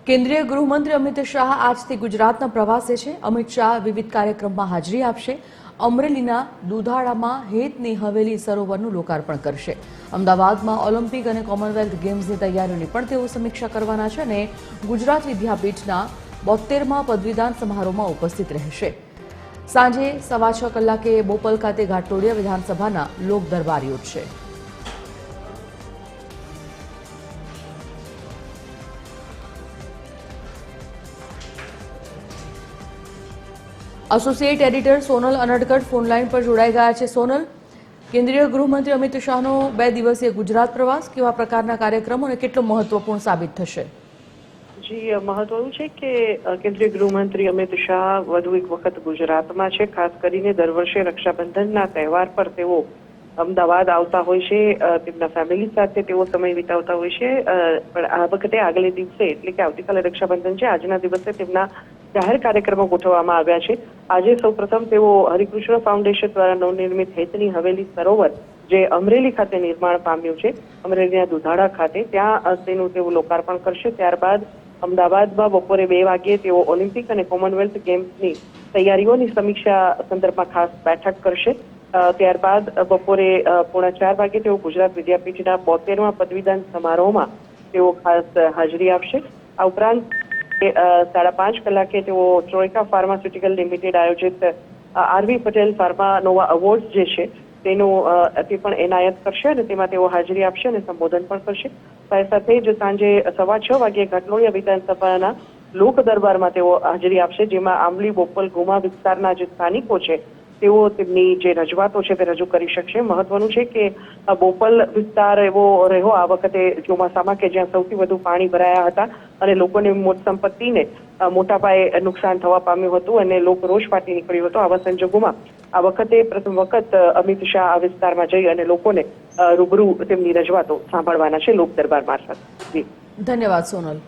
કેન્દ્રીય ગૃહમંત્રી અમિત શાહ આજથી ગુજરાતના પ્રવાસે છે। અમિત શાહ વિવિધ કાર્યક્રમમાં હાજરી આપશે। અમરેલીના દુધાળામાં હેતની હવેલી સરોવરનું લોકાર્પણ કરશે। અમદાવાદમાં ઓલિમ્પિક અને કોમનવેલ્થ ગેમ્સની તૈયારીઓની પણ તેઓ સમીક્ષા કરવાના છે અને ગુજરાત વિદ્યાપીઠના 72મા પદવીદાન સમારોહમાં ઉપસ્થિત રહેશે। સાંજે 6:15 કલાકે બોપલ ખાતે ઘાટલોડિયા વિધાનસભાના લોક દરબાર યોજશે। Associate editor Sonal Anadkat phone line પર જોડાઈ ગયા છે। સોનલ, કેન્દ્રીય ગૃહમંત્રી અમિત શાહનો 2 દિવસીય ગુજરાત પ્રવાસ કેવા પ્રકારના કાર્યક્રમો અને કેટલો મહત્વપૂર્ણ સાબિત થશે? જી, મહત્વનું છે કે કેન્દ્રીય ગૃહમંત્રી અમિત શાહ વધુ એક વખત ગુજરાતમાં છે। ખાસ કરીને દર વર્ષે રક્ષાબંધનના તહેવાર પર તેઓ અમદાવાદ આવતા હોય છે, તેમના ફેમિલી સાથે તેઓ સમય વિતાવતા હોય છે। પણ આ વખતે આગલે દિવસે એટલે કે આવતીકાલે રક્ષાબંધન છે, આજના દિવસે તેમના જાહેર કાર્યક્રમો ગોઠવવામાં આવ્યા છે। આજે સૌપ્રથમ તેઓ હરિકૃષ્ણ ફાઉન્ડેશન દ્વારા નવનિર્મિત હેતની હવેલી સરોવર જે અમરેલી ખાતે નિર્માણ પામ્યું છે, અમરેલીના દુધાળા ખાતે, ત્યાં તેનું તેઓ લોકાર્પણ કરશે। ત્યારબાદ અમદાવાદમાં બપોરે 2 વાગ્યે તેઓ ઓલિમ્પિક અને કોમનવેલ્થ ગેમ્સની તૈયારીઓની સમીક્ષા સંદર્ભમાં ખાસ બેઠક કરશે। ત્યારબાદ બપોરે 3:45 વાગે તેઓ ગુજરાત વિદ્યાપીઠના 72મા પદવીદાન સમારોહમાં તેઓ ખાસ હાજરી આપશે। આ ઉપરાંત 5:30 કલાકે તેઓ ટ્રોયકા ફાર્માસ્યુટિકલ લિમિટેડ આયોજિત R V Patel pharma nova awards જે છે તેનું તે પણ એનાયત કરશે અને તેમાં તેઓ હાજરી આપશે અને સંબોધન પણ કરશે। સાથે જ સાંજે 6:15 વાગે ઘાટલોડિયા વિધાનસભાના લોક દરબારમાં તેઓ હાજરી આપશે, જેમાં આંબલી, બોપલ, ગુમા વિસ્તારના જે સ્થાનિકો છે તેઓ તેમની જે રજૂઆતો છે તે રજૂ કરી શકશે। મહત્વનું છે કે બોપલ વિસ્તાર એવો રહ્યો આ વખતે ચોમાસામાં કે જ્યાં સૌથી વધુ પાણી ભરાયા હતા અને લોકોની મોટ સંપત્તિને મોટા પાયે નુકસાન થવા પામ્યું હતું અને લોક રોષ ફાટી નીકળ્યો હતો। આવા સંજોગોમાં આ વખતે પ્રથમ વખત અમિત શાહ આ વિસ્તારમાં જઈ અને લોકોને રૂબરૂ તેમની રજૂઆતો સાંભળવાના છે લોક દરબાર મારફત। ધન્યવાદ સોનલ।